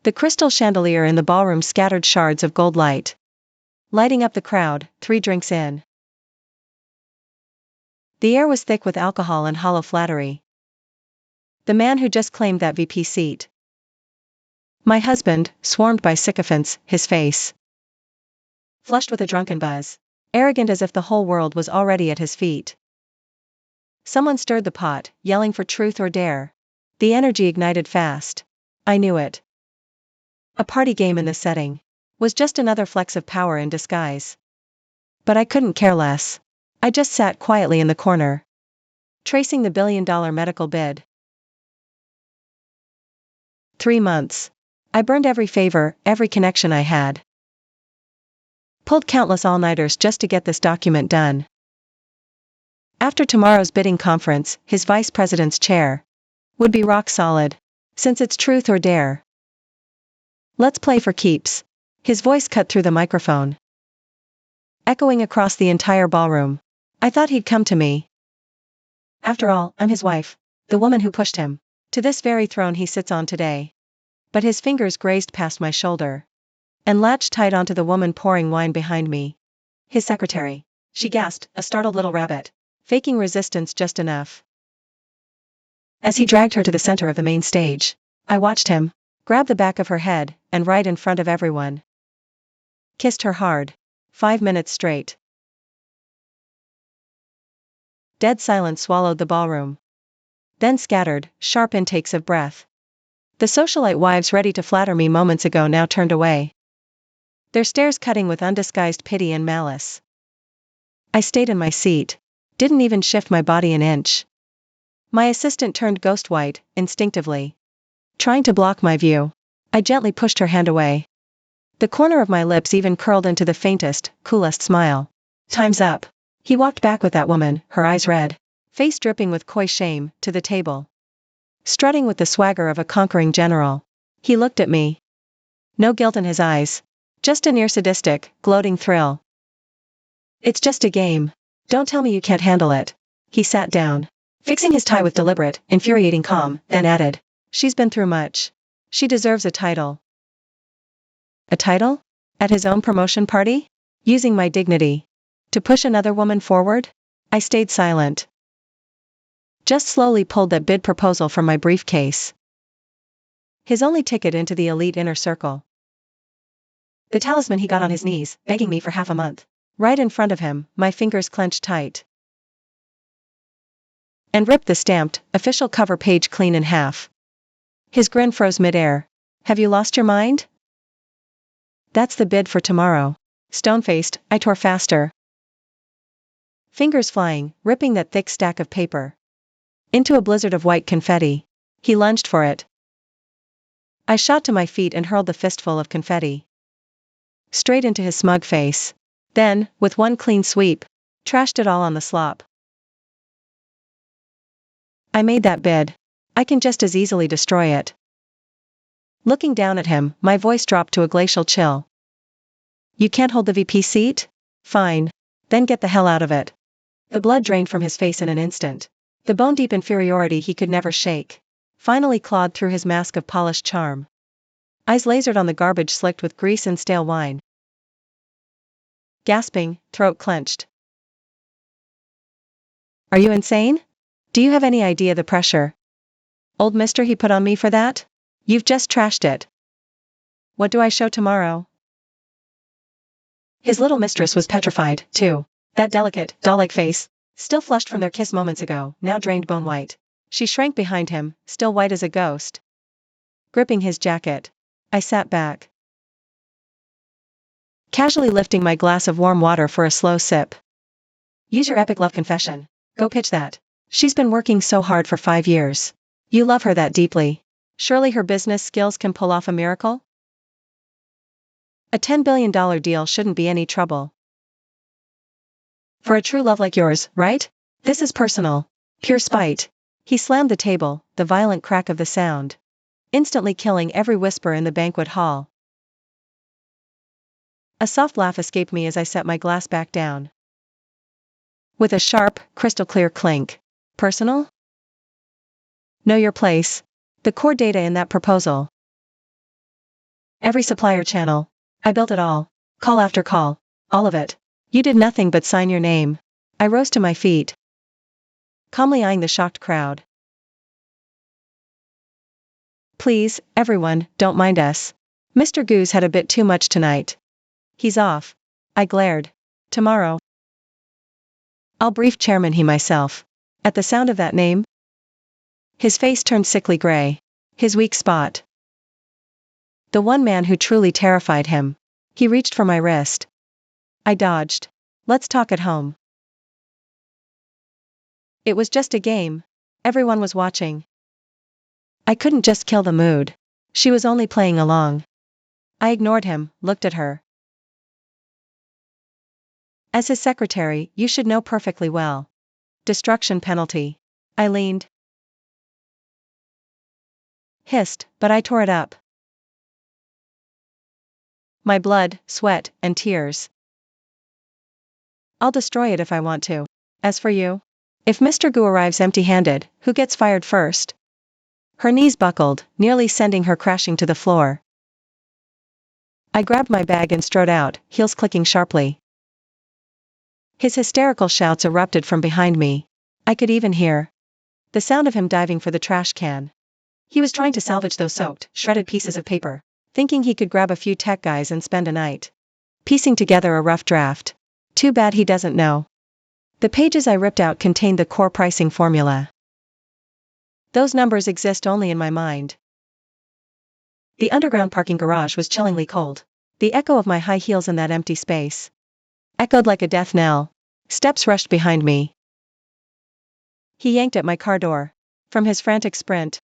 The crystal chandelier in the ballroom scattered shards of gold light, lighting up the crowd. 3 drinks in. The air was thick with alcohol and hollow flattery. The man who just claimed that VP seat. My husband, swarmed by sycophants, his face flushed with a drunken buzz, arrogant as if the whole world was already at his feet. Someone stirred the pot, yelling for truth or dare. The energy ignited fast. I knew it. A party game in this setting was just another flex of power in disguise. But I couldn't care less. I just sat quietly in the corner, tracing the billion-dollar medical bid. 3 months. I burned every favor, every connection I had. Pulled countless all-nighters just to get this document done. After tomorrow's bidding conference, his vice president's chair would be rock solid, since it's truth or dare. Let's play for keeps. His voice cut through the microphone, echoing across the entire ballroom. I thought he'd come to me. After all, I'm his wife, the woman who pushed him to this very throne he sits on today. But his fingers grazed past my shoulder and latched tight onto the woman pouring wine behind me. His secretary, she gasped, a startled little rabbit, faking resistance just enough. As he dragged her to the center of the main stage, I watched him grab the back of her head and right in front of everyone, kissed her hard. 5 minutes straight. Dead silence swallowed the ballroom. Then scattered, sharp intakes of breath. The socialite wives ready to flatter me moments ago now turned away, their stares cutting with undisguised pity and malice. I stayed in my seat, didn't even shift my body an inch. My assistant turned ghost white, instinctively, trying to block my view. I gently pushed her hand away. The corner of my lips even curled into the faintest, coolest smile. Time's up. He walked back with that woman, her eyes red, face dripping with coy shame, to the table. Strutting with the swagger of a conquering general. He looked at me. No guilt in his eyes. Just a near sadistic, gloating thrill. It's just a game. Don't tell me you can't handle it. He sat down, fixing his tie with deliberate, infuriating calm, then added, she's been through much. She deserves a title. A title? At his own promotion party? Using my dignity to push another woman forward? I stayed silent. Just slowly pulled that bid proposal from my briefcase. His only ticket into the elite inner circle. The talisman he got on his knees, begging me for half a month. Right in front of him, my fingers clenched tight. And ripped the stamped, official cover page clean in half. His grin froze midair. Have you lost your mind? That's the bid for tomorrow. Stone-faced, I tore faster. Fingers flying, ripping that thick stack of paper into a blizzard of white confetti. He lunged for it. I shot to my feet and hurled the fistful of confetti straight into his smug face. Then, with one clean sweep, trashed it all on the slop. I made that bid. I can just as easily destroy it. Looking down at him, my voice dropped to a glacial chill. You can't hold the VP seat? Fine. Then get the hell out of it. The blood drained from his face in an instant. The bone-deep inferiority he could never shake finally clawed through his mask of polished charm. Eyes lasered on the garbage slicked with grease and stale wine. Gasping, throat clenched. Are you insane? Do you have any idea the pressure old mister he put on me for that? You've just trashed it. What do I show tomorrow? His little mistress was petrified, too. That delicate, doll-like face, still flushed from their kiss moments ago, now drained bone white. She shrank behind him, still white as a ghost. Gripping his jacket, I sat back, casually lifting my glass of warm water for a slow sip. Use your epic love confession. Go pitch that. She's been working so hard for 5 years. You love her that deeply. Surely her business skills can pull off a miracle? A $10 billion deal shouldn't be any trouble. For a true love like yours, right? This is personal. Pure spite. He slammed the table, the violent crack of the sound instantly killing every whisper in the banquet hall. A soft laugh escaped me as I set my glass back down. With a sharp, crystal-clear clink. Personal? Know your place. The core data in that proposal Every supplier channel. I built it all. Call after call. All of it. You did nothing but sign your name. I rose to my feet, calmly eyeing the shocked crowd. Please, everyone, don't mind us. Mr. Goose had a bit too much tonight. He's off. I glared. Tomorrow. I'll brief Chairman he myself. At the sound of that name, his face turned sickly gray. His weak spot. The one man who truly terrified him. He reached for my wrist. I dodged. Let's talk at home. It was just a game. Everyone was watching. I couldn't just kill the mood. She was only playing along. I ignored him, looked at her. As his secretary, you should know perfectly well. Destruction penalty. I leaned. Hissed, but I tore it up. My blood, sweat, and tears. I'll destroy it if I want to. As for you? If Mr. Gu arrives empty-handed, who gets fired first? Her knees buckled, nearly sending her crashing to the floor. I grabbed my bag and strode out, heels clicking sharply. His hysterical shouts erupted from behind me. I could even hear the sound of him diving for the trash can. He was trying to salvage those soaked, shredded pieces of paper, thinking he could grab a few tech guys and spend a night piecing together a rough draft. Too bad he doesn't know. The pages I ripped out contained the core pricing formula. Those numbers exist only in my mind. The underground parking garage was chillingly cold. The echo of my high heels in that empty space echoed like a death knell. Steps rushed behind me. He yanked at my car door. From his frantic sprint,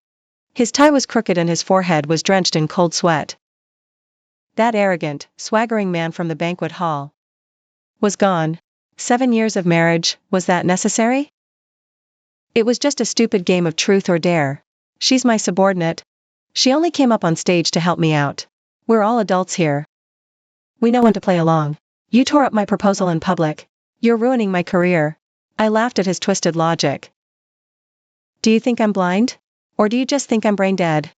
his tie was crooked and his forehead was drenched in cold sweat. That arrogant, swaggering man from the banquet hall was gone. 7 years of marriage, was that necessary? It was just a stupid game of truth or dare. She's my subordinate. She only came up on stage to help me out. We're all adults here. We know when to play along. You tore up my proposal in public. You're ruining my career. I laughed at his twisted logic. Do you think I'm blind? Or do you just think I'm brain dead?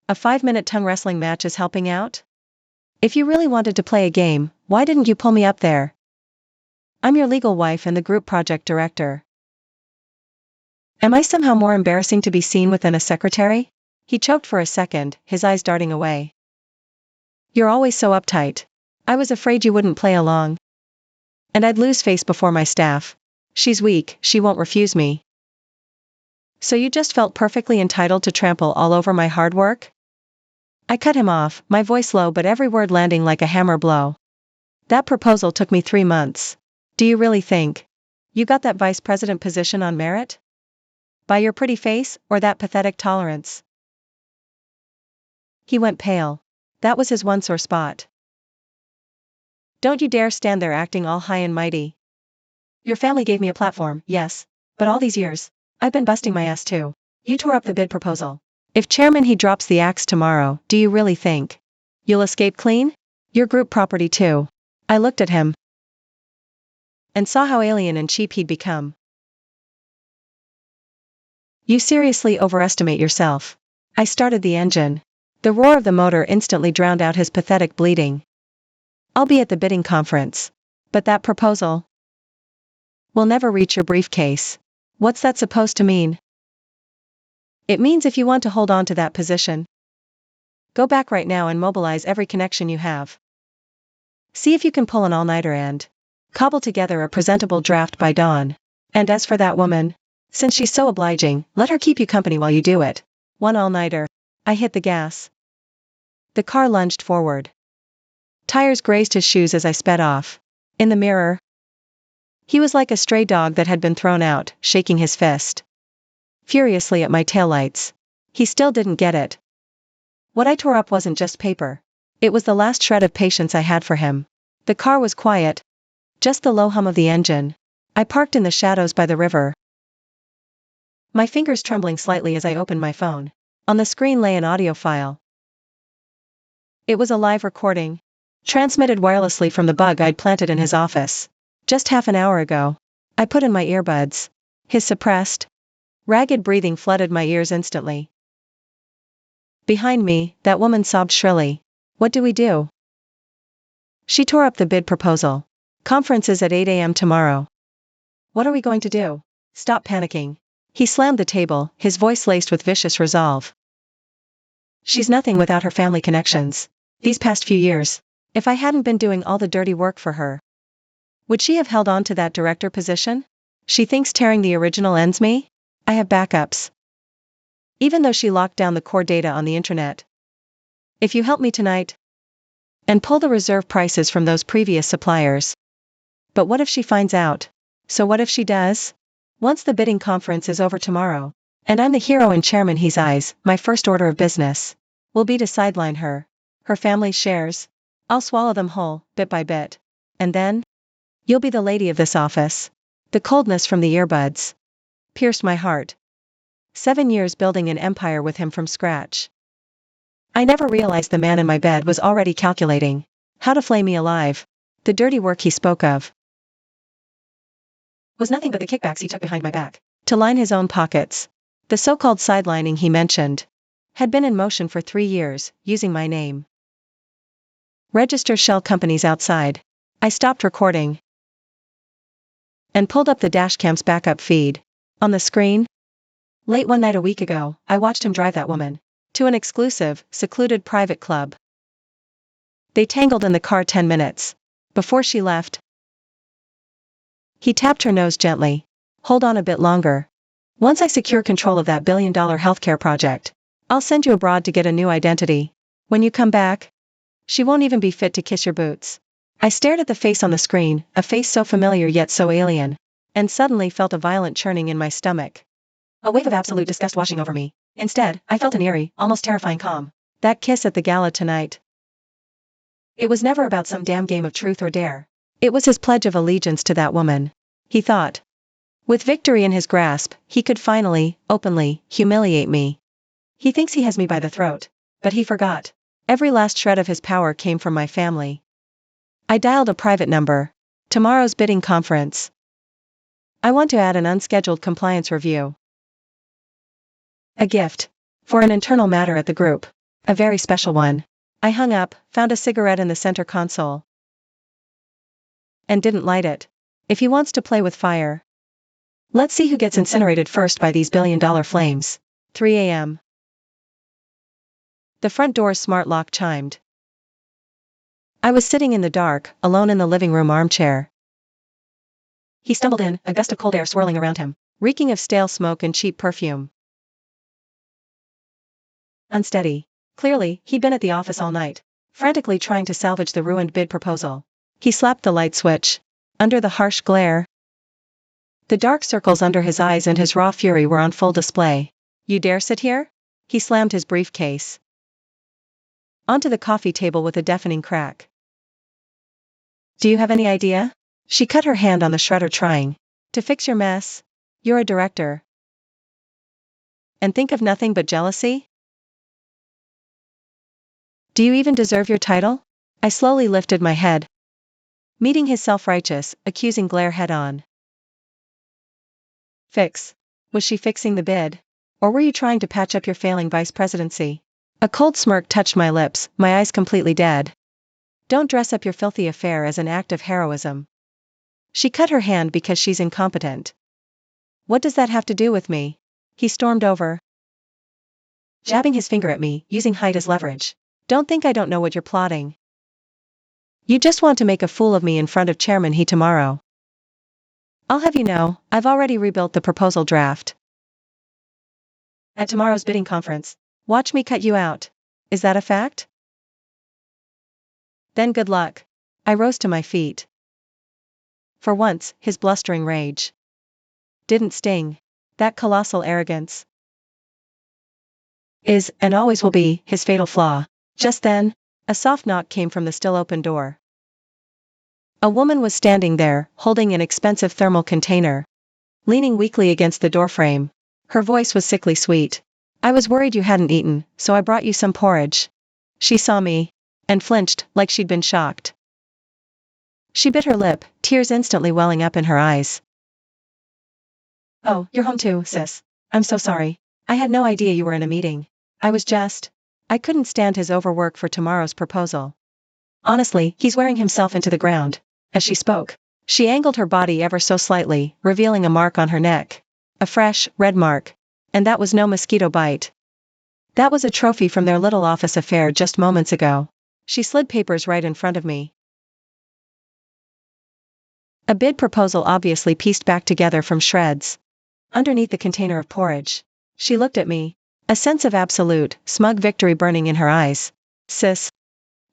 A 5-minute tongue wrestling match is helping out? If you really wanted to play a game, why didn't you pull me up there? I'm your legal wife and the group project director. Am I somehow more embarrassing to be seen with than a secretary? He choked for a second, his eyes darting away. You're always so uptight. I was afraid you wouldn't play along. And I'd lose face before my staff. She's weak, she won't refuse me. So you just felt perfectly entitled to trample all over my hard work? I cut him off, my voice low but every word landing like a hammer blow. That proposal took me 3 months. Do you really think you got that vice president position on merit? By your pretty face, or that pathetic tolerance? He went pale. That was his one sore spot. Don't you dare stand there acting all high and mighty. Your family gave me a platform, yes, but all these years, I've been busting my ass too. You tore up the bid proposal. If Chairman he drops the axe tomorrow, do you really think you'll escape clean? Your group property too. I looked at him and saw how alien and cheap he'd become. You seriously overestimate yourself. I started the engine. The roar of the motor instantly drowned out his pathetic bleating. I'll be at the bidding conference. But that proposal will never reach your briefcase. What's that supposed to mean? It means if you want to hold on to that position, go back right now and mobilize every connection you have. See if you can pull an all-nighter and cobble together a presentable draft by dawn. And as for that woman, since she's so obliging, let her keep you company while you do it. One all-nighter. I hit the gas. The car lunged forward. Tires grazed his shoes as I sped off. In the mirror, he was like a stray dog that had been thrown out, shaking his fist furiously at my taillights. He still didn't get it. What I tore up wasn't just paper. It was the last shred of patience I had for him. The car was quiet. Just the low hum of the engine. I parked in the shadows by the river, my fingers trembling slightly as I opened my phone. On the screen lay an audio file. It was a live recording, transmitted wirelessly from the bug I'd planted in his office just half an hour ago. I put in my earbuds. His suppressed, ragged breathing flooded my ears instantly. Behind me, that woman sobbed shrilly. What do we do? She tore up the bid proposal. Conference is at 8 a.m. tomorrow. What are we going to do? Stop panicking. He slammed the table, his voice laced with vicious resolve. She's nothing without her family connections. These past few years, if I hadn't been doing all the dirty work for her, would she have held on to that director position? She thinks tearing the original ends me? I have backups. Even though she locked down the core data on the intranet. If you help me tonight and pull the reserve prices from those previous suppliers. But what if she finds out? So what if she does? Once the bidding conference is over tomorrow, and I'm the hero in Chairman He's eyes, my first order of business will be to sideline her. Her family's shares. I'll swallow them whole, bit by bit. And then? You'll be the lady of this office. The coldness from the earbuds pierced my heart. 7 years building an empire with him from scratch. I never realized the man in my bed was already calculating how to flay me alive. The dirty work he spoke of was nothing but the kickbacks he took behind my back to line his own pockets. The so-called sidelining he mentioned had been in motion for 3 years, using my name. Register shell companies outside. I stopped recording and pulled up the dashcam's backup feed. On the screen, late one night a week ago, I watched him drive that woman to an exclusive, secluded private club. They tangled in the car 10 minutes. Before she left, he tapped her nose gently. Hold on a bit longer. Once I secure control of that billion-dollar healthcare project, I'll send you abroad to get a new identity. When you come back, she won't even be fit to kiss your boots. I stared at the face on the screen, a face so familiar yet so alien, and suddenly felt a violent churning in my stomach. A wave of absolute disgust washing over me. Instead, I felt an eerie, almost terrifying calm. That kiss at the gala tonight. It was never about some damn game of truth or dare. It was his pledge of allegiance to that woman. He thought, with victory in his grasp, he could finally, openly, humiliate me. He thinks he has me by the throat. But he forgot. Every last shred of his power came from my family. I dialed a private number. Tomorrow's bidding conference. I want to add an unscheduled compliance review. A gift. For an internal matter at the group. A very special one. I hung up, found a cigarette in the center console. And didn't light it. If he wants to play with fire, let's see who gets incinerated first by these billion-dollar flames. 3 a.m. The front door's smart lock chimed. I was sitting in the dark, alone in the living room armchair. He stumbled in, a gust of cold air swirling around him, reeking of stale smoke and cheap perfume. Unsteady. Clearly, he'd been at the office all night, frantically trying to salvage the ruined bid proposal. He slapped the light switch. Under the harsh glare, the dark circles under his eyes and his raw fury were on full display. You dare sit here? He slammed his briefcase onto the coffee table with a deafening crack. Do you have any idea? She cut her hand on the shredder trying to fix your mess. You're a director. And think of nothing but jealousy? Do you even deserve your title? I slowly lifted my head, meeting his self-righteous, accusing glare head-on. Fix. Was she fixing the bid? Or were you trying to patch up your failing vice presidency? A cold smirk touched my lips, my eyes completely dead. Don't dress up your filthy affair as an act of heroism. She cut her hand because she's incompetent. What does that have to do with me? He stormed over, jabbing his finger at me, using height as leverage. Don't think I don't know what you're plotting. You just want to make a fool of me in front of Chairman He tomorrow. I'll have you know, I've already rebuilt the proposal draft. At tomorrow's bidding conference, watch me cut you out. Is that a fact? Then good luck. I rose to my feet. For once, his blustering rage didn't sting. That colossal arrogance is, and always will be, his fatal flaw. Just then, a soft knock came from the still open door. A woman was standing there, holding an expensive thermal container, leaning weakly against the doorframe. Her voice was sickly sweet. I was worried you hadn't eaten, so I brought you some porridge. She saw me and flinched, like she'd been shocked. She bit her lip, tears instantly welling up in her eyes. Oh, you're home too, sis. I'm so sorry. I had no idea you were in a meeting. I was just I couldn't stand his overwork for tomorrow's proposal. Honestly, he's wearing himself into the ground. As she spoke, she angled her body ever so slightly, revealing a mark on her neck. A fresh, red mark. And that was no mosquito bite. That was a trophy from their little office affair just moments ago. She slid papers right in front of me. A bid proposal obviously pieced back together from shreds. Underneath the container of porridge. She looked at me. A sense of absolute, smug victory burning in her eyes. Sis.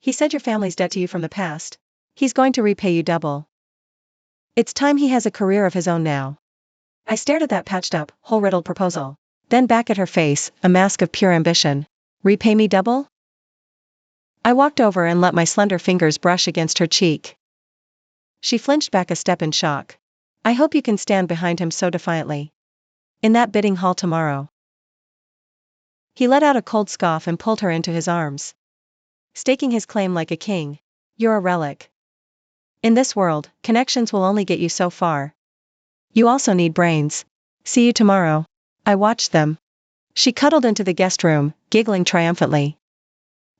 He said your family's debt to you from the past. He's going to repay you double. It's time he has a career of his own now. I stared at that patched-up, hole-riddled proposal. Then back at her face, a mask of pure ambition. Repay me double? I walked over and let my slender fingers brush against her cheek. She flinched back a step in shock. I hope you can stand behind him so defiantly. In that bidding hall tomorrow. He let out a cold scoff and pulled her into his arms. Staking his claim like a king. You're a relic. In this world, connections will only get you so far. You also need brains. See you tomorrow. I watched them. She cuddled into the guest room, giggling triumphantly.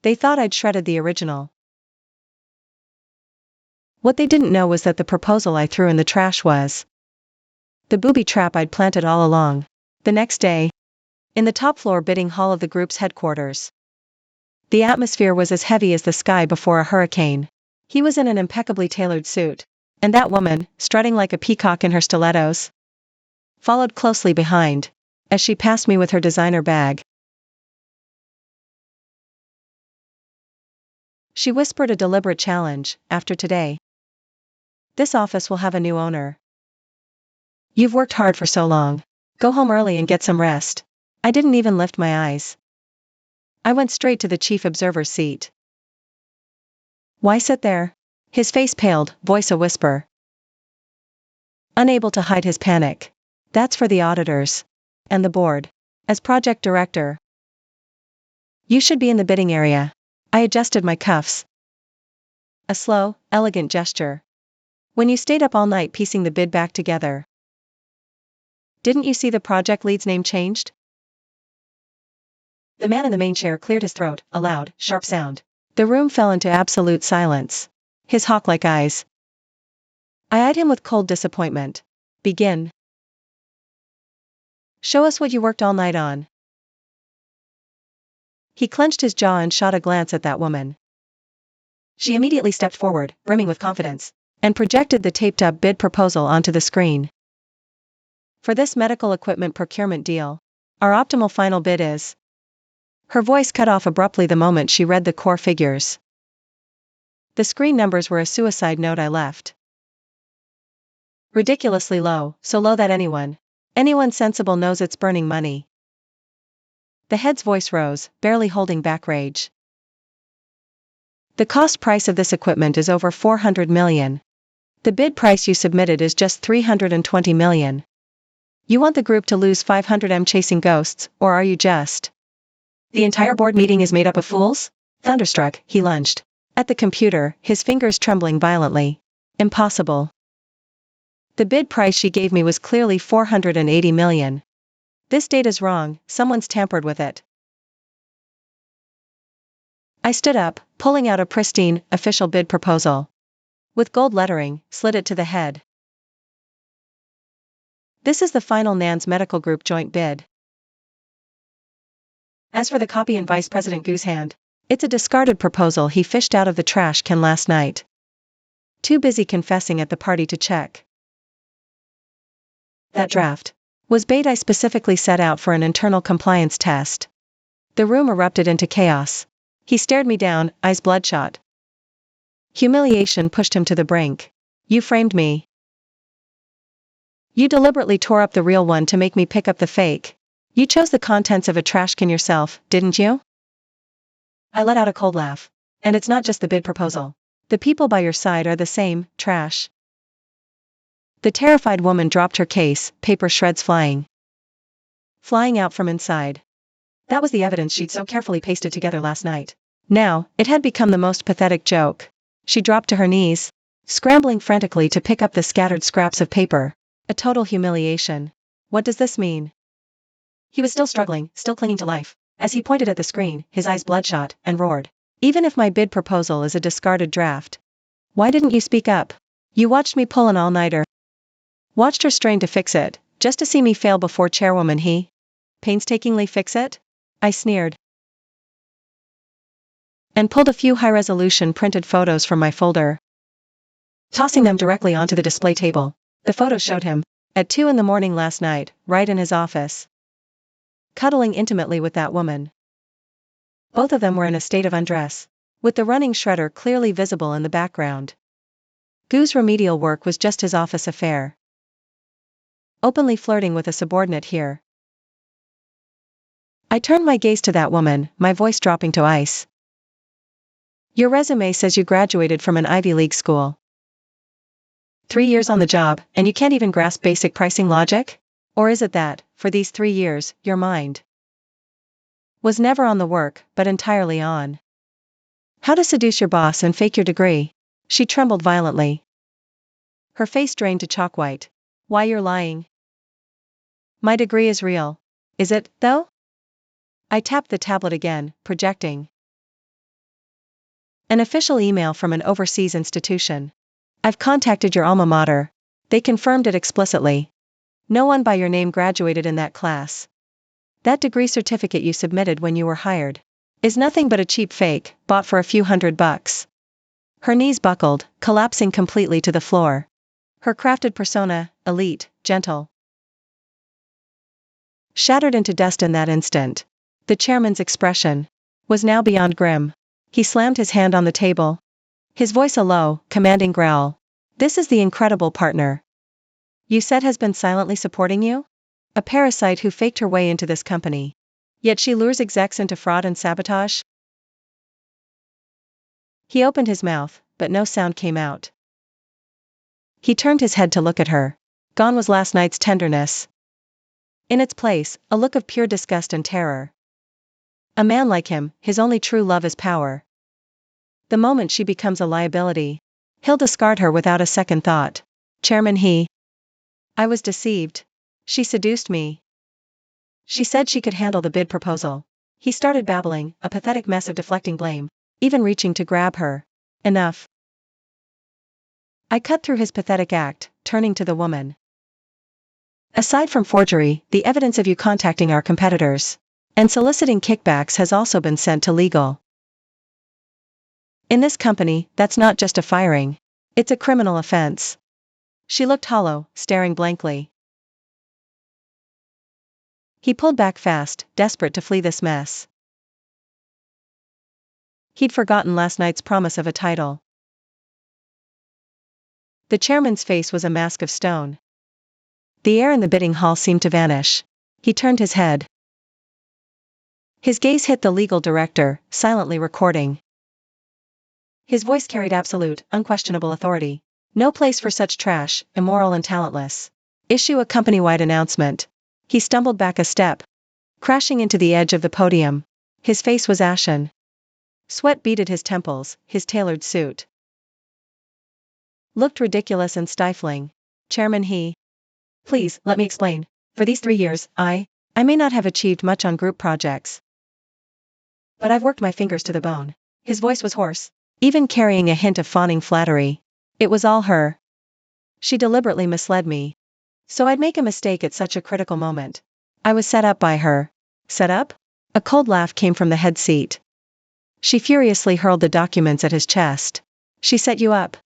They thought I'd shredded the original. What they didn't know was that the proposal I threw in the trash was the booby trap I'd planted all along. The next day, in the top floor bidding hall of the group's headquarters. The atmosphere was as heavy as the sky before a hurricane. He was in an impeccably tailored suit, and that woman, strutting like a peacock in her stilettos, followed closely behind, as she passed me with her designer bag. She whispered a deliberate challenge. After today, this office will have a new owner. You've worked hard for so long. Go home early and get some rest. I didn't even lift my eyes. I went straight to the chief observer's seat. Why sit there? His face paled, voice a whisper. Unable to hide his panic. That's for the auditors. And the board. As project director. You should be in the bidding area. I adjusted my cuffs. A slow, elegant gesture. When you stayed up all night piecing the bid back together. Didn't you see the project lead's name changed? The man in the main chair cleared his throat, a loud, sharp sound. The room fell into absolute silence. His hawk-like eyes. I eyed him with cold disappointment. Begin. Show us what you worked all night on. He clenched his jaw and shot a glance at that woman. She immediately stepped forward, brimming with confidence, and projected the taped-up bid proposal onto the screen. For this medical equipment procurement deal, our optimal final bid is... Her voice cut off abruptly the moment she read the core figures. The screen numbers were a suicide note I left. Ridiculously low, so low that anyone sensible knows it's burning money. The head's voice rose, barely holding back rage. The cost price of this equipment is over 400 million. The bid price you submitted is just 320 million. You want the group to lose 500 chasing ghosts, or are you just... The entire board meeting is made up of fools? Thunderstruck, he lunged at the computer, his fingers trembling violently. Impossible. The bid price she gave me was clearly 480 million. This data's wrong, someone's tampered with it. I stood up, pulling out a pristine, official bid proposal. With gold lettering, slid it to the head. This is the final NANS Medical Group joint bid. As for the copy in Vice President Goo's hand, it's a discarded proposal he fished out of the trash can last night. Too busy confessing at the party to check. That draft was bait I specifically set out for an internal compliance test. The room erupted into chaos. He stared me down, eyes bloodshot. Humiliation pushed him to the brink. You framed me. You deliberately tore up the real one to make me pick up the fake. You chose the contents of a trash can yourself, didn't you? I let out a cold laugh. And it's not just the bid proposal. The people by your side are the same, trash. The terrified woman dropped her case, paper shreds flying out from inside. That was the evidence she'd so carefully pasted together last night. Now, it had become the most pathetic joke. She dropped to her knees, scrambling frantically to pick up the scattered scraps of paper. A total humiliation. What does this mean? He was still struggling, still clinging to life, As he pointed at the screen, his eyes bloodshot, and roared. Even if my bid proposal is a discarded draft. Why didn't you speak up? You watched me pull an all-nighter. Watched her strain to fix it, just to see me fail before chairwoman he. Painstakingly fix it? I sneered. And pulled a few high-resolution printed photos from my folder. Tossing them directly onto the display table. The photo showed him, at 2 a.m. last night, right in his office. Cuddling intimately with that woman. Both of them were in a state of undress, with the running shredder clearly visible in the background. Goo's remedial work was just his office affair. Openly flirting with a subordinate here. I turned my gaze to that woman, my voice dropping to ice. Your resume says you graduated from an Ivy League school. 3 years on the job, and you can't even grasp basic pricing logic? Or is it that, for these 3 years, your mind was never on the work, but entirely on how to seduce your boss and fake your degree? She trembled violently. Her face drained to chalk white. Why, you're lying. My degree is real. Is it, though? I tapped the tablet again, projecting an official email from an overseas institution. I've contacted your alma mater. They confirmed it explicitly. No one by your name graduated in that class. That degree certificate you submitted when you were hired is nothing but a cheap fake, bought for a few $100. Her knees buckled, collapsing completely to the floor. Her crafted persona, elite, gentle, shattered into dust in that instant. The chairman's expression was now beyond grim. He slammed his hand on the table. His voice a low, commanding growl. This is the incredible partner you said has been silently supporting you? A parasite who faked her way into this company. Yet she lures execs into fraud and sabotage? He opened his mouth, but no sound came out. He turned his head to look at her. Gone was last night's tenderness. In its place, a look of pure disgust and terror. A man like him, his only true love is power. The moment she becomes a liability, he'll discard her without a second thought. Chairman he. I was deceived. She seduced me. She said she could handle the bid proposal. He started babbling, a pathetic mess of deflecting blame, even reaching to grab her. Enough. I cut through his pathetic act, turning to the woman. Aside from forgery, the evidence of you contacting our competitors and soliciting kickbacks has also been sent to legal. In this company, that's not just a firing. It's a criminal offense. She looked hollow, staring blankly. He pulled back fast, desperate to flee this mess. He'd forgotten last night's promise of a title. The chairman's face was a mask of stone. The air in the bidding hall seemed to vanish. He turned his head. His gaze hit the legal director, silently recording. His voice carried absolute, unquestionable authority. No place for such trash, immoral and talentless. Issue a company-wide announcement. He stumbled back a step, crashing into the edge of the podium. His face was ashen. Sweat beaded his temples, his tailored suit looked ridiculous and stifling. Chairman he. Please, let me explain. For these 3 years, I may not have achieved much on group projects. But I've worked my fingers to the bone. His voice was hoarse, even carrying a hint of fawning flattery. It was all her. She deliberately misled me. So I'd make a mistake at such a critical moment. I was set up by her. Set up? A cold laugh came from the head seat. She furiously hurled the documents at his chest. She set you up.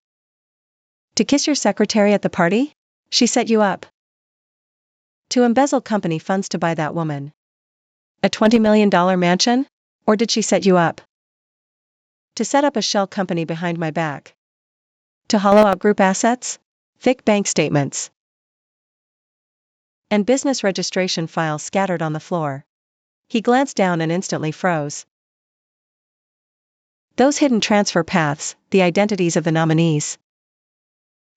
To kiss your secretary at the party? She set you up. To embezzle company funds to buy that woman. A $20 million mansion? Or did she set you up to set up a shell company behind my back? To hollow out group assets? Thick bank statements and business registration files scattered on the floor. He glanced down and instantly froze. Those hidden transfer paths, the identities of the nominees.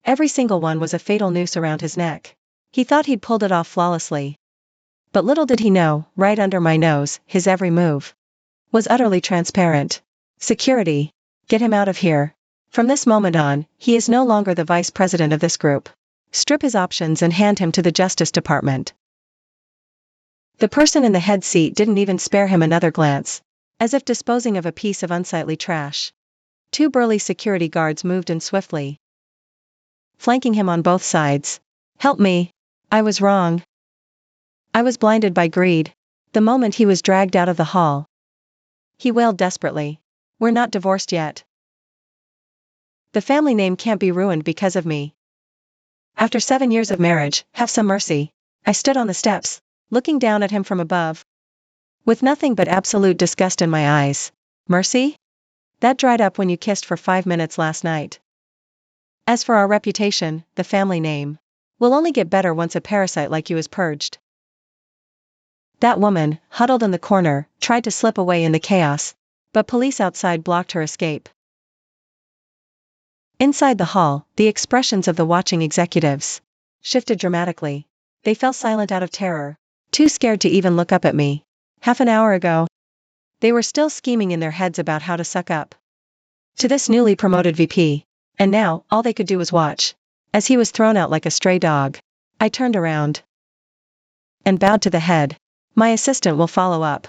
Every single one was a fatal noose around his neck. He thought he'd pulled it off flawlessly. But little did he know, right under my nose, his every move was utterly transparent. Security. Get him out of here. From this moment on, he is no longer the vice president of this group. Strip his options and hand him to the Justice Department. The person in the head seat didn't even spare him another glance, as if disposing of a piece of unsightly trash. 2 burly security guards moved in swiftly, flanking him on both sides. Help me. I was wrong. I was blinded by greed. The moment he was dragged out of the hall, he wailed desperately. We're not divorced yet. The family name can't be ruined because of me. After 7 years of marriage, have some mercy. I stood on the steps, looking down at him from above, with nothing but absolute disgust in my eyes. Mercy? That dried up when you kissed for 5 minutes last night. As for our reputation, the family name will only get better once a parasite like you is purged. That woman, huddled in the corner, tried to slip away in the chaos, but police outside blocked her escape. Inside the hall, the expressions of the watching executives shifted dramatically. They fell silent out of terror, too scared to even look up at me. Half an hour ago, they were still scheming in their heads about how to suck up to this newly promoted VP, and now, all they could do was watch, as he was thrown out like a stray dog. I turned around and bowed to the head. My assistant will follow up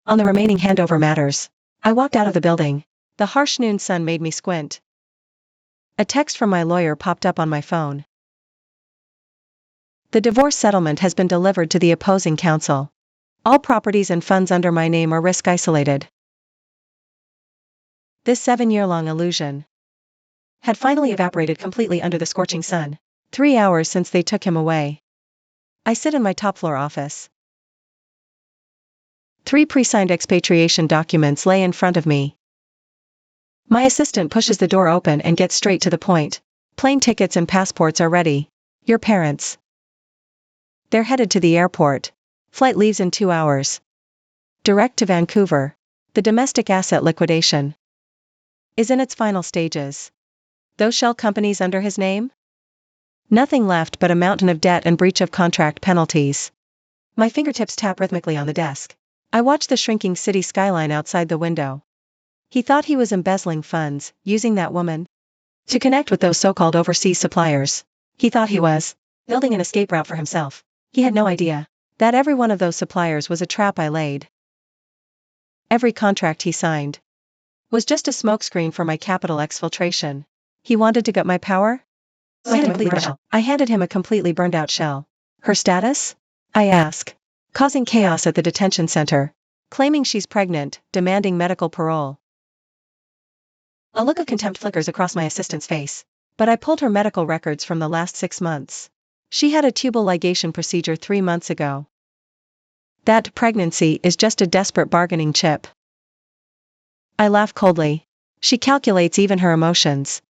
on the remaining handover matters. I walked out of the building. The harsh noon sun made me squint. A text from my lawyer popped up on my phone. The divorce settlement has been delivered to the opposing counsel. All properties and funds under my name are risk isolated. This 7-year-long illusion had finally evaporated completely under the scorching sun. 3 hours since they took him away. I sit in my top-floor office. 3 pre-signed expatriation documents lay in front of me. My assistant pushes the door open and gets straight to the point. Plane tickets and passports are ready. Your parents. They're headed to the airport. Flight leaves in 2 hours. Direct to Vancouver. The domestic asset liquidation is in its final stages. Those shell companies under his name? Nothing left but a mountain of debt and breach of contract penalties. My fingertips tap rhythmically on the desk. I watch the shrinking city skyline outside the window. He thought he was embezzling funds, using that woman to connect with those so-called overseas suppliers. He thought he was building an escape route for himself. He had no idea that every one of those suppliers was a trap I laid. Every contract he signed was just a smokescreen for my capital exfiltration. He wanted to gut my power? I handed him a completely burned out shell. Her status? I ask. Causing chaos at the detention center. Claiming she's pregnant, demanding medical parole. A look of contempt flickers across my assistant's face. But I pulled her medical records from the last 6 months. She had a tubal ligation procedure 3 months ago. That pregnancy is just a desperate bargaining chip. I laugh coldly. She calculates even her emotions.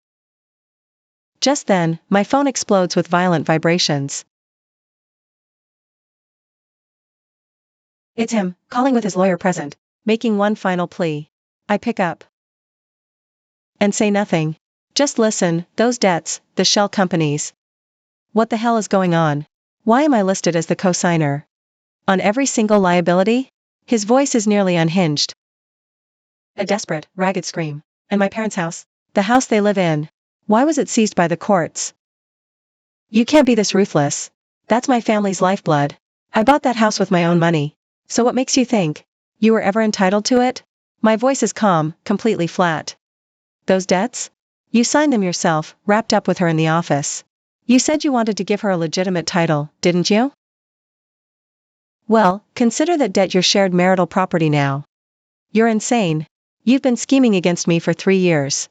Just then, my phone explodes with violent vibrations. It's him, calling with his lawyer present, making one final plea. I pick up and say nothing. Just listen, those debts, the shell companies. What the hell is going on? Why am I listed as the co-signer on every single liability? His voice is nearly unhinged. A desperate, ragged scream. And my parents' house, the house they live in, why was it seized by the courts? You can't be this ruthless. That's my family's lifeblood. I bought that house with my own money. So what makes you think you were ever entitled to it? My voice is calm, completely flat. Those debts? You signed them yourself, wrapped up with her in the office. You said you wanted to give her a legitimate title, didn't you? Well, consider that debt your shared marital property now. You're insane. You've been scheming against me for 3 years.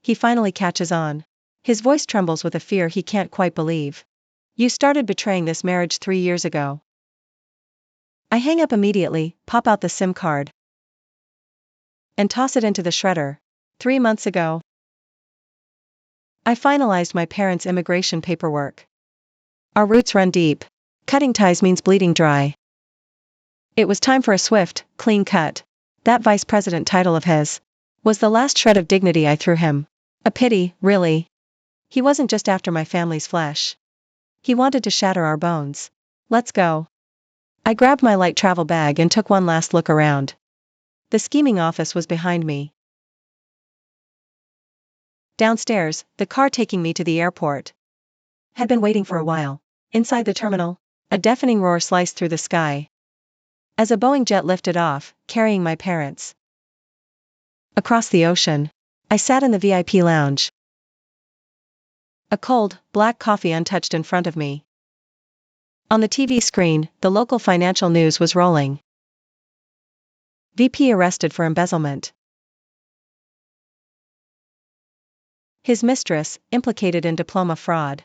He finally catches on. His voice trembles with a fear he can't quite believe. You started betraying this marriage 3 years ago. I hang up immediately, pop out the SIM card, and toss it into the shredder. 3 months ago, I finalized my parents' immigration paperwork. Our roots run deep. Cutting ties means bleeding dry. It was time for a swift, clean cut. That vice president title of his was the last shred of dignity I threw him. A pity, really. He wasn't just after my family's flesh. He wanted to shatter our bones. Let's go. I grabbed my light travel bag and took one last look around. The scheming office was behind me. Downstairs, the car taking me to the airport had been waiting for a while. Inside the terminal, A deafening roar sliced through the sky. As a Boeing jet lifted off, carrying my parents across the ocean, I sat in the VIP lounge. A cold, black coffee untouched in front of me. On the TV screen, the local financial news was rolling. VP arrested for embezzlement. His mistress, implicated in diploma fraud.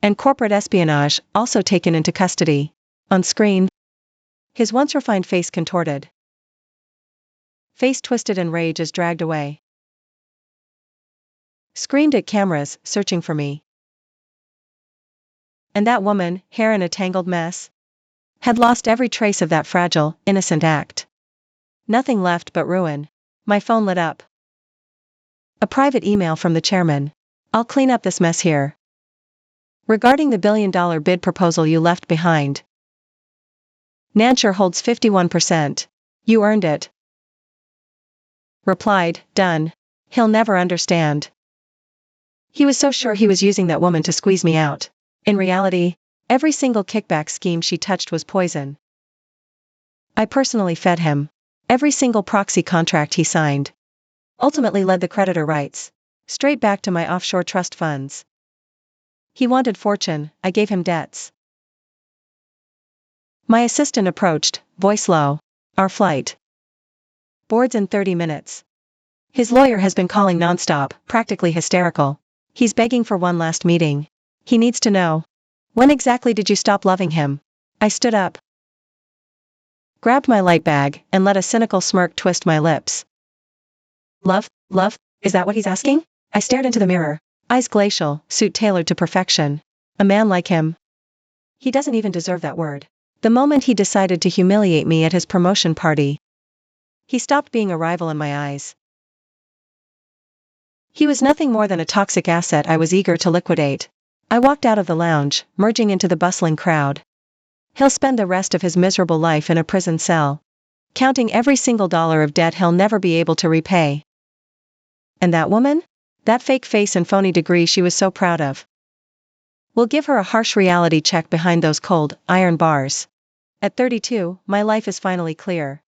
And corporate espionage, also taken into custody. On screen, his once refined face contorted. Face twisted in rage as dragged away. Screamed at cameras, searching for me. And that woman, hair in a tangled mess, had lost every trace of that fragile, innocent act. Nothing left but ruin. My phone lit up. A private email from the chairman. I'll clean up this mess here. Regarding the billion-dollar bid proposal you left behind. Nansure holds 51%. You earned it. Replied, done. He'll never understand. He was so sure he was using that woman to squeeze me out. In reality, every single kickback scheme she touched was poison. I personally fed him. Every single proxy contract he signed ultimately led the creditor rights straight back to my offshore trust funds. He wanted fortune, I gave him debts. My assistant approached, voice low. Our flight boards in 30 minutes. His lawyer has been calling nonstop, practically hysterical. He's begging for one last meeting. He needs to know. When exactly did you stop loving him? I stood up, grabbed my light bag, and let a cynical smirk twist my lips. Love, is that what he's asking? I stared into the mirror, eyes glacial, suit tailored to perfection. A man like him. He doesn't even deserve that word. The moment he decided to humiliate me at his promotion party, he stopped being a rival in my eyes. He was nothing more than a toxic asset I was eager to liquidate. I walked out of the lounge, merging into the bustling crowd. He'll spend the rest of his miserable life in a prison cell, counting every single dollar of debt he'll never be able to repay. And that woman? That fake face and phony degree she was so proud of. We'll give her a harsh reality check behind those cold, iron bars. At 32, my life is finally clear.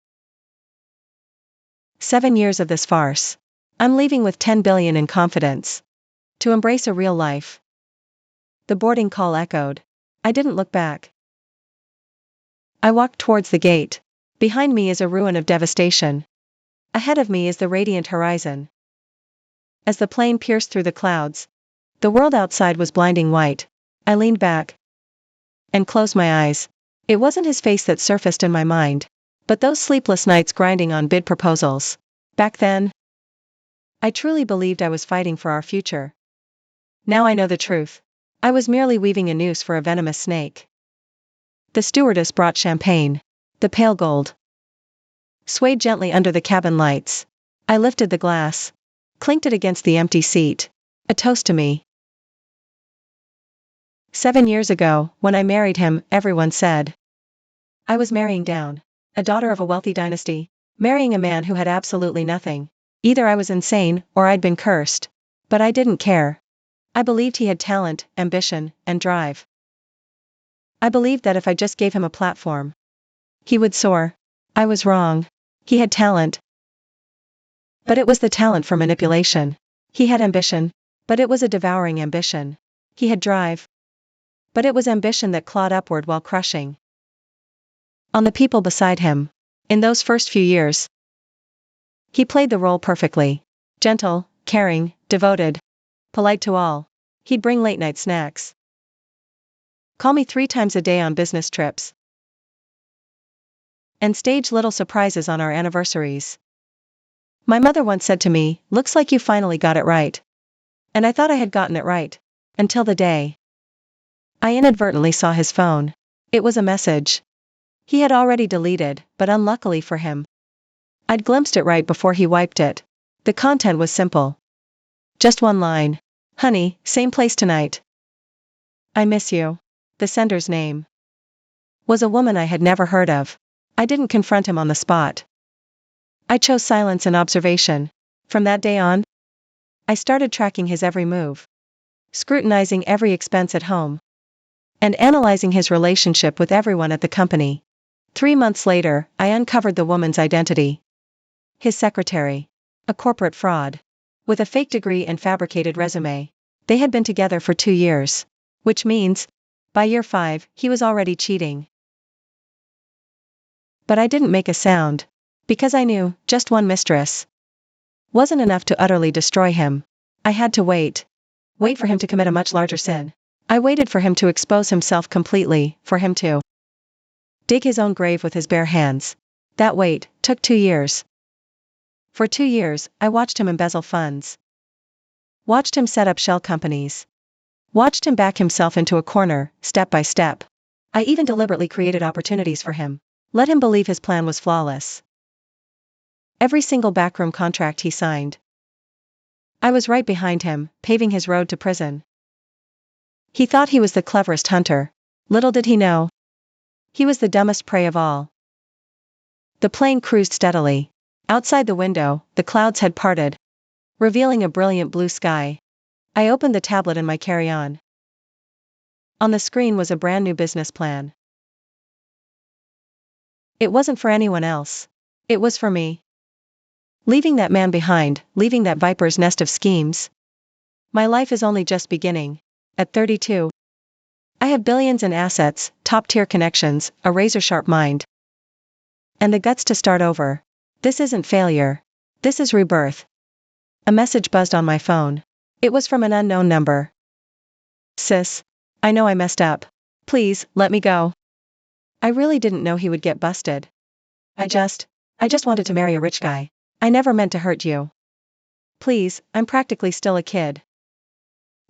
7 years of this farce. I'm leaving with 10 billion in confidence. To embrace a real life. The boarding call echoed. I didn't look back. I walked towards the gate. Behind me is a ruin of devastation. Ahead of me is the radiant horizon. As the plane pierced through the clouds, the world outside was blinding white. I leaned back and closed my eyes. It wasn't his face that surfaced in my mind, but those sleepless nights grinding on bid proposals. Back then, I truly believed I was fighting for our future. Now I know the truth. I was merely weaving a noose for a venomous snake. The stewardess brought champagne. The pale gold swayed gently under the cabin lights. I lifted the glass, clinked it against the empty seat. A toast to me. 7 years ago, when I married him, everyone said I was marrying down. A daughter of a wealthy dynasty, marrying a man who had absolutely nothing. Either I was insane, or I'd been cursed. But I didn't care. I believed he had talent, ambition, and drive. I believed that if I just gave him a platform, he would soar. I was wrong. He had talent. But it was the talent for manipulation. He had ambition. But it was a devouring ambition. He had drive. But it was ambition that clawed upward while crushing on the people beside him. In those first few years, he played the role perfectly. Gentle, caring, devoted, polite to all. He'd bring late-night snacks. Call me 3 times a day on business trips. And stage little surprises on our anniversaries. My mother once said to me, "Looks like you finally got it right." And I thought I had gotten it right. Until the day I inadvertently saw his phone. It was a message he had already deleted, but unluckily for him, I'd glimpsed it right before he wiped it. The content was simple. Just one line. Honey, same place tonight. I miss you. The sender's name was a woman I had never heard of. I didn't confront him on the spot. I chose silence and observation. From that day on, I started tracking his every move, scrutinizing every expense at home, and analyzing his relationship with everyone at the company. 3 months later, I uncovered the woman's identity. His secretary. A corporate fraud. With a fake degree and fabricated resume. They had been together for 2 years. Which means, by year 5, he was already cheating. But I didn't make a sound. Because I knew, just one mistress wasn't enough to utterly destroy him. I had to wait. Wait for him to commit a much larger sin. I waited for him to expose himself completely, for him to dig his own grave with his bare hands. That wait took 2 years. For 2 years, I watched him embezzle funds. Watched him set up shell companies. Watched him back himself into a corner, step by step. I even deliberately created opportunities for him. Let him believe his plan was flawless. Every single backroom contract he signed. I was right behind him, paving his road to prison. He thought he was the cleverest hunter. Little did he know. He was the dumbest prey of all. The plane cruised steadily. Outside the window, the clouds had parted, revealing a brilliant blue sky. I opened the tablet in my carry-on. On the screen was a brand new business plan. It wasn't for anyone else. It was for me. Leaving that man behind, leaving that viper's nest of schemes. My life is only just beginning. At 32. I have billions in assets, top-tier connections, a razor-sharp mind. And the guts to start over. This isn't failure. This is rebirth. A message buzzed on my phone. It was from an unknown number. Sis. I know I messed up. Please, let me go. I really didn't know he would get busted. I just wanted to marry a rich guy. I never meant to hurt you. Please, I'm practically still a kid.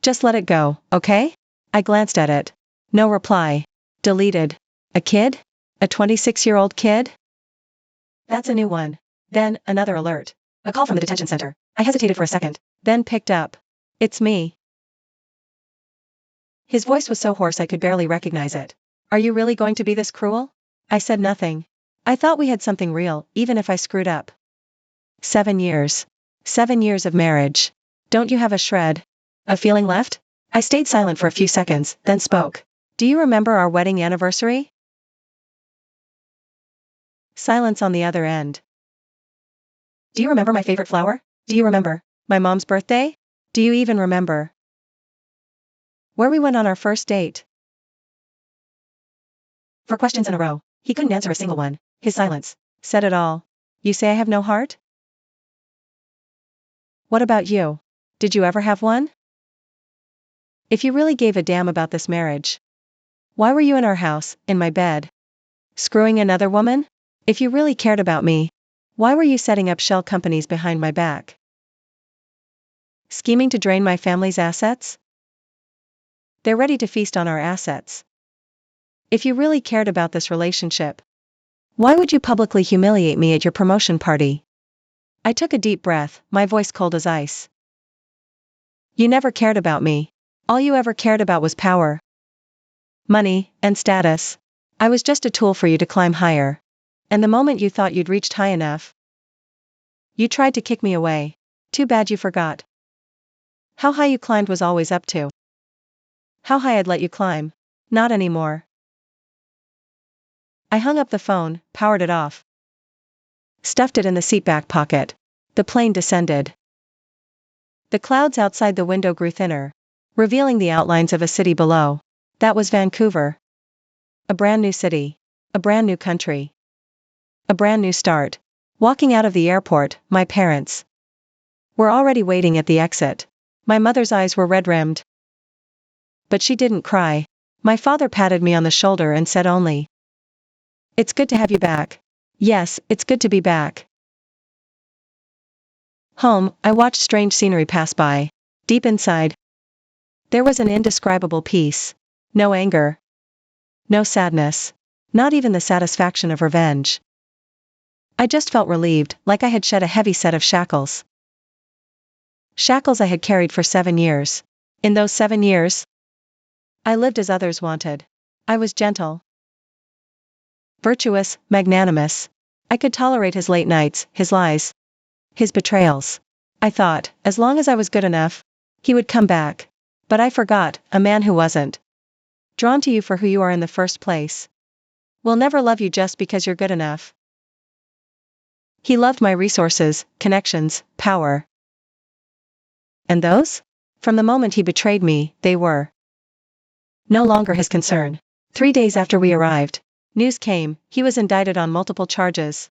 Just let it go, okay? I glanced at it. No reply. Deleted. A kid? A 26-year-old kid? That's a new one. Then, another alert. A call from the detention center. I hesitated for a second, then picked up. It's me. His voice was so hoarse I could barely recognize it. Are you really going to be this cruel? I said nothing. I thought we had something real, even if I screwed up. 7 years. 7 years of marriage. Don't you have a shred of feeling left? I stayed silent for a few seconds, then spoke. Do you remember our wedding anniversary? Silence on the other end. Do you remember my favorite flower? Do you remember my mom's birthday? Do you even remember where we went on our first date? 4 questions in a row. He couldn't answer a single one. His silence said it all. You say I have no heart? What about you? Did you ever have one? If you really gave a damn about this marriage, why were you in our house, in my bed, screwing another woman? If you really cared about me, why were you setting up shell companies behind my back? Scheming to drain my family's assets? They're ready to feast on our assets. If you really cared about this relationship, why would you publicly humiliate me at your promotion party? I took a deep breath, my voice cold as ice. You never cared about me. All you ever cared about was power, money, and status. I was just a tool for you to climb higher. And the moment you thought you'd reached high enough, you tried to kick me away. Too bad you forgot. How high you climbed was always up to. How high I'd let you climb. Not anymore. I hung up the phone, powered it off. Stuffed it in the seat back pocket. The plane descended. The clouds outside the window grew thinner, revealing the outlines of a city below. That was Vancouver. A brand new city. A brand new country. A brand new start. Walking out of the airport, my parents were already waiting at the exit. My mother's eyes were red-rimmed. But she didn't cry. My father patted me on the shoulder and said only, "It's good to have you back." Yes, it's good to be back. Home, I watched strange scenery pass by. Deep inside, there was an indescribable peace. No anger. No sadness. Not even the satisfaction of revenge. I just felt relieved, like I had shed a heavy set of shackles. Shackles I had carried for 7 years. In those 7 years, I lived as others wanted. I was gentle, virtuous, magnanimous. I could tolerate his late nights, his lies, his betrayals. I thought, as long as I was good enough, he would come back. But I forgot, a man who wasn't drawn to you for who you are in the first place. Will never love you just because you're good enough. He loved my resources, connections, power. And those? From the moment he betrayed me, they were no longer his concern. 3 days after we arrived, news came, he was indicted on multiple charges,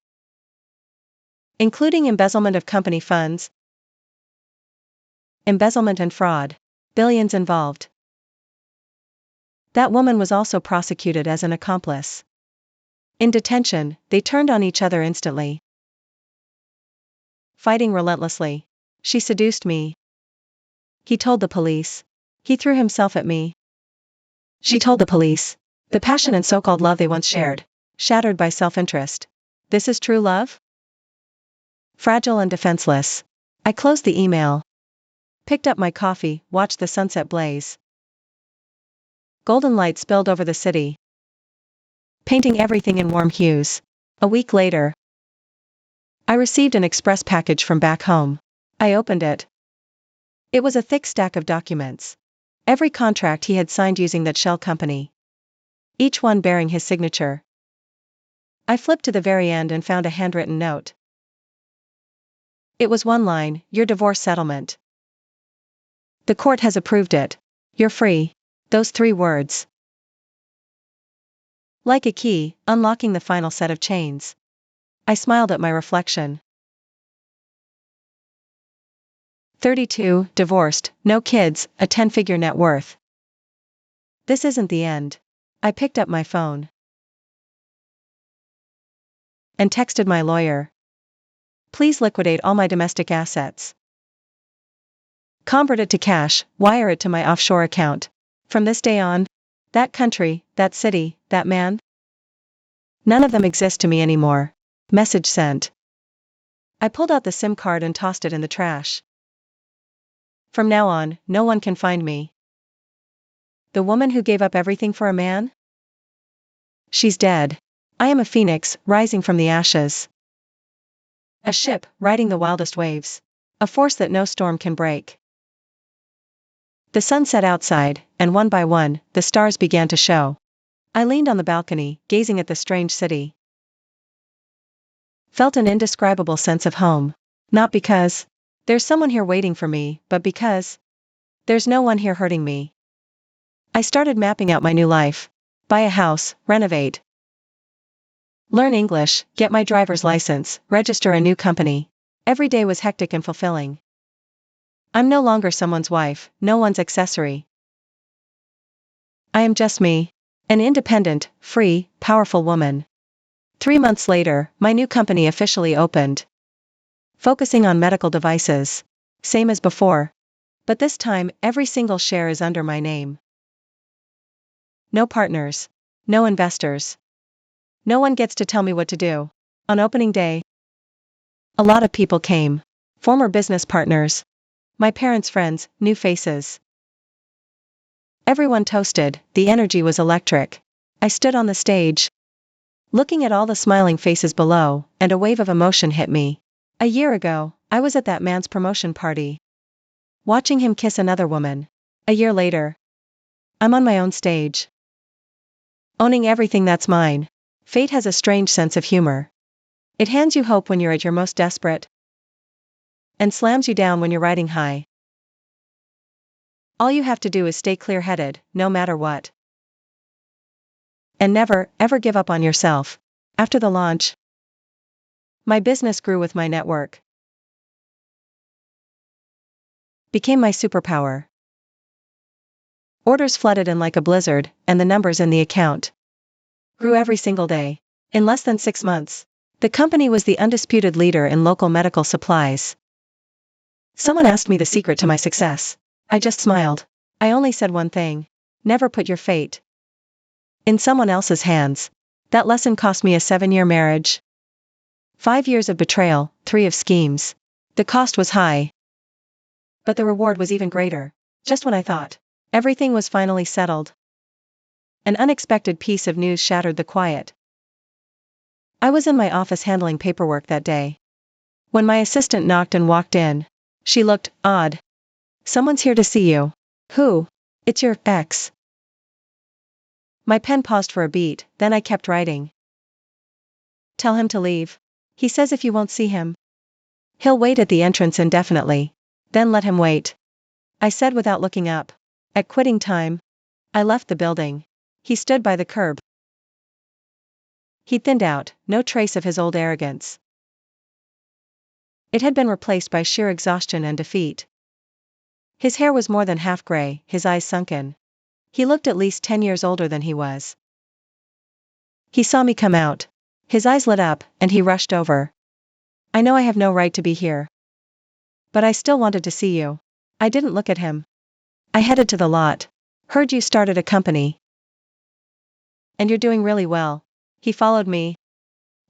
including embezzlement of company funds, embezzlement and fraud. Billions involved. That woman was also prosecuted as an accomplice. In detention, they turned on each other instantly, fighting relentlessly. She seduced me. He told the police. He threw himself at me. She told the police. The passion and so-called love they once shared, shattered by self-interest. This is true love? Fragile and defenseless. I closed the email, picked up my coffee, watched the sunset blaze. Golden light spilled over the city, painting everything in warm hues. A week later, I received an express package from back home. I opened it. It was a thick stack of documents. Every contract he had signed using that shell company, each one bearing his signature. I flipped to the very end and found a handwritten note. It was one line, your divorce settlement. The court has approved it. You're free. Those 3 words. Like a key, unlocking the final set of chains. I smiled at my reflection. 32, divorced, no kids, a 10-figure net worth. This isn't the end. I picked up my phone and texted my lawyer. Please liquidate all my domestic assets. Convert it to cash, wire it to my offshore account. From this day on, that country, that city, that man, none of them exist to me anymore. Message sent. I pulled out the SIM card and tossed it in the trash. From now on, no one can find me. The woman who gave up everything for a man? She's dead. I am a phoenix, rising from the ashes. A ship, riding the wildest waves. A force that no storm can break. The sun set outside, and one by one, the stars began to show. I leaned on the balcony, gazing at the strange city. Felt an indescribable sense of home. Not because there's someone here waiting for me, but because there's no one here hurting me. I started mapping out my new life. Buy a house, renovate, learn English, get my driver's license, register a new company. Every day was hectic and fulfilling. I'm no longer someone's wife, no one's accessory. I am just me. An independent, free, powerful woman. 3 months later, my new company officially opened. Focusing on medical devices. Same as before. But this time, every single share is under my name. No partners. No investors. No one gets to tell me what to do. On opening day, a lot of people came. Former business partners. My parents' friends, new faces. Everyone toasted, the energy was electric. I stood on the stage, looking at all the smiling faces below, and a wave of emotion hit me. A year ago, I was at that man's promotion party, watching him kiss another woman. A year later, I'm on my own stage, owning everything that's mine. Fate has a strange sense of humor. It hands you hope when you're at your most desperate, and slams you down when you're riding high. All you have to do is stay clear-headed, no matter what. And never, ever give up on yourself. After the launch, my business grew with my network. Became my superpower. Orders flooded in like a blizzard, and the numbers in the account grew every single day. In less than 6 months, the company was the undisputed leader in local medical supplies. Someone asked me the secret to my success. I just smiled. I only said one thing. Never put your fate in someone else's hands. That lesson cost me a 7-year marriage, 5 years of betrayal, 3 of schemes. The cost was high, but the reward was even greater. Just when I thought everything was finally settled, an unexpected piece of news shattered the quiet. I was in my office handling paperwork that day, when my assistant knocked and walked in. She looked odd. Someone's here to see you. Who? It's your ex. My pen paused for a beat, then I kept writing. Tell him to leave. He says if you won't see him, he'll wait at the entrance indefinitely. Then let him wait. I said without looking up. At quitting time, I left the building. He stood by the curb. He thinned out, no trace of his old arrogance. It had been replaced by sheer exhaustion and defeat. His hair was more than half gray, his eyes sunken. He looked at least 10 years older than he was. He saw me come out. His eyes lit up, and he rushed over. I know I have no right to be here. But I still wanted to see you. I didn't look at him. I headed to the lot. Heard you started a company. And you're doing really well. He followed me.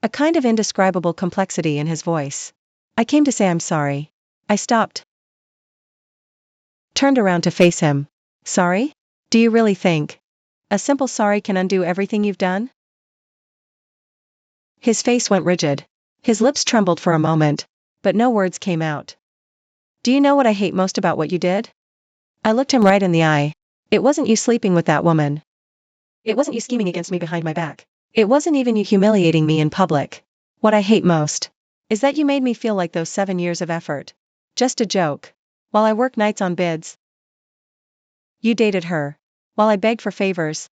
A kind of indescribable complexity in his voice. I came to say I'm sorry. I stopped. Turned around to face him. Sorry? Do you really think a simple sorry can undo everything you've done? His face went rigid. His lips trembled for a moment, but no words came out. Do you know what I hate most about what you did? I looked him right in the eye. It wasn't you sleeping with that woman. It wasn't you scheming against me behind my back. It wasn't even you humiliating me in public. What I hate most is that you made me feel like those 7 years of effort. Just a joke. While I worked nights on bids. You dated her. While I begged for favors.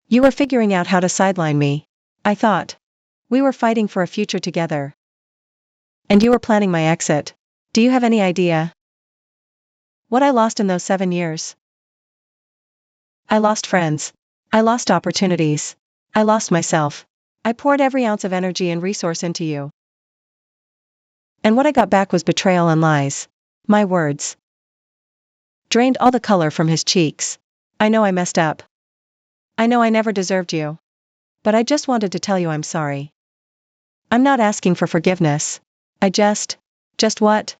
You were figuring out how to sideline me. I thought. We were fighting for a future together. And you were planning my exit. Do you have any idea what I lost in those 7 years? I lost friends. I lost opportunities. I lost myself. I poured every ounce of energy and resource into you. And what I got back was betrayal and lies. My words drained all the color from his cheeks. I know I messed up. I know I never deserved you. But I just wanted to tell you I'm sorry. I'm not asking for forgiveness. I just what?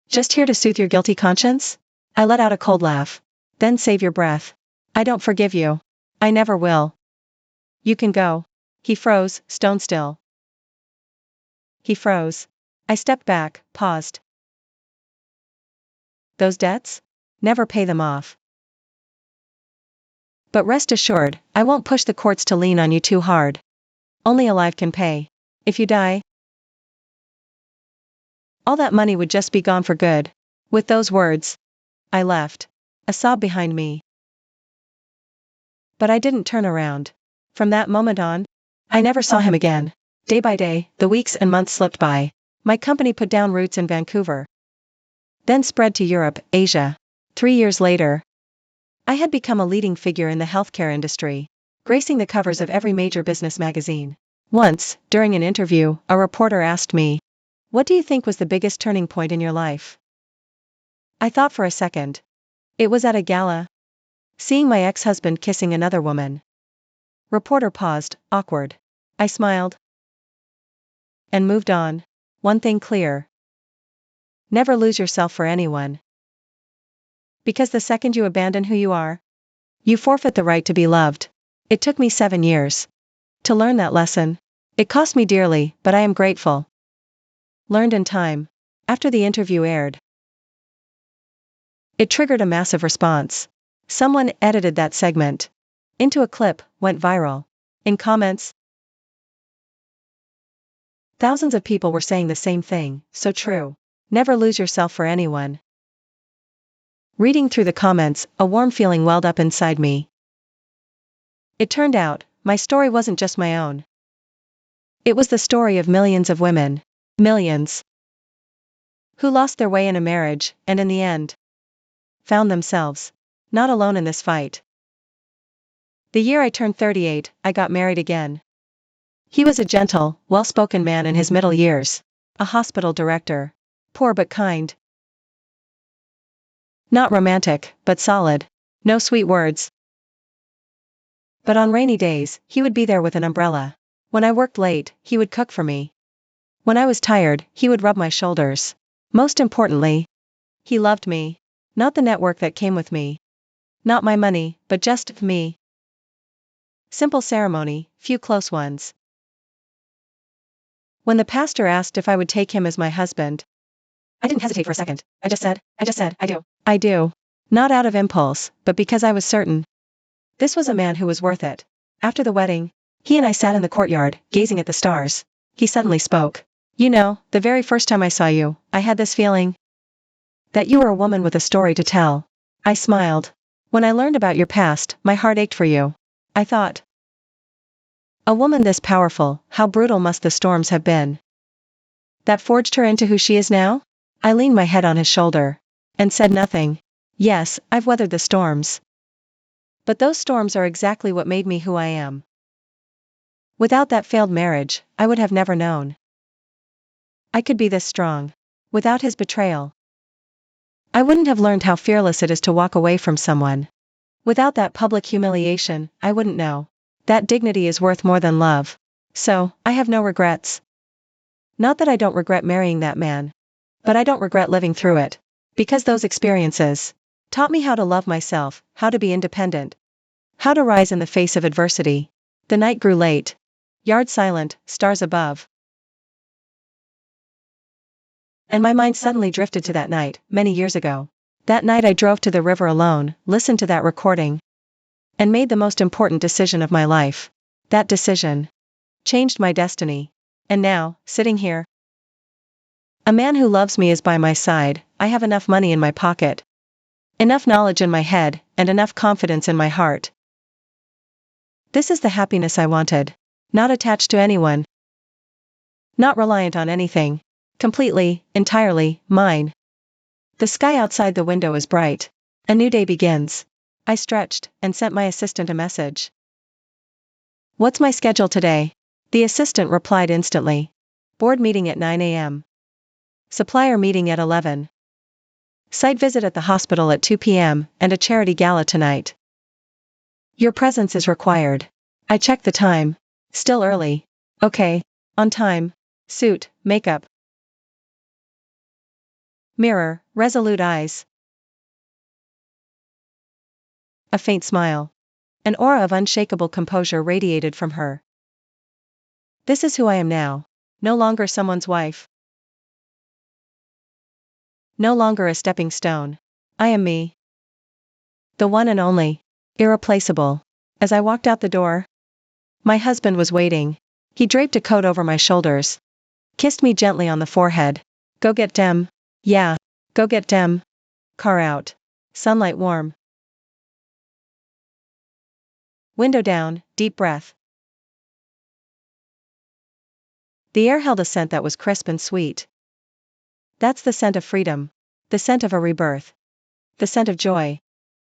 Just here to soothe your guilty conscience? I let out a cold laugh. Then save your breath. I don't forgive you. I never will. You can go. He froze, stone still. He froze. I stepped back, paused. Those debts? Never pay them off. But rest assured, I won't push the courts to lean on you too hard. Only alive can pay. If you die, all that money would just be gone for good. With those words, I left. A sob behind me. But I didn't turn around. From that moment on, I never saw him again. Day by day, the weeks and months slipped by. My company put down roots in Vancouver. Then spread to Europe, Asia. 3 years later, I had become a leading figure in the healthcare industry, gracing the covers of every major business magazine. Once, during an interview, a reporter asked me, "What do you think was the biggest turning point in your life?" I thought for a second. It was at a gala. Seeing my ex-husband kissing another woman. Reporter paused, awkward. I smiled. And moved on. One thing clear. Never lose yourself for anyone. Because the second you abandon who you are, you forfeit the right to be loved. It took me 7 years to learn that lesson. It cost me dearly, but I am grateful. Learned in time. After the interview aired, it triggered a massive response. Someone edited that segment into a clip, went viral. In comments, thousands of people were saying the same thing, so true. Never lose yourself for anyone. Reading through the comments, a warm feeling welled up inside me. It turned out, my story wasn't just my own. It was the story of millions of women. Millions. Who lost their way in a marriage, and in the end, found themselves not alone in this fight. The year I turned 38, I got married again. He was a gentle, well-spoken man in his middle years. A hospital director. Poor but kind. Not romantic, but solid. No sweet words. But on rainy days, he would be there with an umbrella. When I worked late, he would cook for me. When I was tired, he would rub my shoulders. Most importantly, he loved me. Not the network that came with me. Not my money, but just me. Simple ceremony, few close ones. When the pastor asked if I would take him as my husband, I didn't hesitate for a second. I just said, I do. I do. Not out of impulse, but because I was certain. This was a man who was worth it. After the wedding, he and I sat in the courtyard, gazing at the stars. He suddenly spoke. You know, the very first time I saw you, I had this feeling that you were a woman with a story to tell. I smiled. When I learned about your past, my heart ached for you. I thought, a woman this powerful, how brutal must the storms have been that forged her into who she is now? I leaned my head on his shoulder and said nothing. Yes, I've weathered the storms. But those storms are exactly what made me who I am. Without that failed marriage, I would have never known I could be this strong. Without his betrayal, I wouldn't have learned how fearless it is to walk away from someone. Without that public humiliation, I wouldn't know that dignity is worth more than love. So, I have no regrets. Not that I don't regret marrying that man, but I don't regret living through it. Because those experiences taught me how to love myself, how to be independent, how to rise in the face of adversity. The night grew late. Yard silent, stars above. And my mind suddenly drifted to that night, many years ago. That night I drove to the river alone, listened to that recording, and made the most important decision of my life. That decision changed my destiny. And now, sitting here, a man who loves me is by my side. I have enough money in my pocket, enough knowledge in my head, and enough confidence in my heart. This is the happiness I wanted. Not attached to anyone, not reliant on anything. Completely, entirely, mine. The sky outside the window is bright. A new day begins. I stretched, and sent my assistant a message. What's my schedule today? The assistant replied instantly. Board meeting at 9 a.m. Supplier meeting at 11. Site visit at the hospital at 2 p.m. and a charity gala tonight. Your presence is required. I checked the time. Still early. Okay. On time. Suit, makeup. Mirror, resolute eyes. A faint smile. An aura of unshakable composure radiated from her. This is who I am now. No longer someone's wife. No longer a stepping stone. I am me. The one and only. Irreplaceable. As I walked out the door, my husband was waiting. He draped a coat over my shoulders, kissed me gently on the forehead. Go get dem. Yeah. Go get dem. Car out. Sunlight warm. Window down, deep breath. The air held a scent that was crisp and sweet. That's the scent of freedom. The scent of a rebirth. The scent of joy.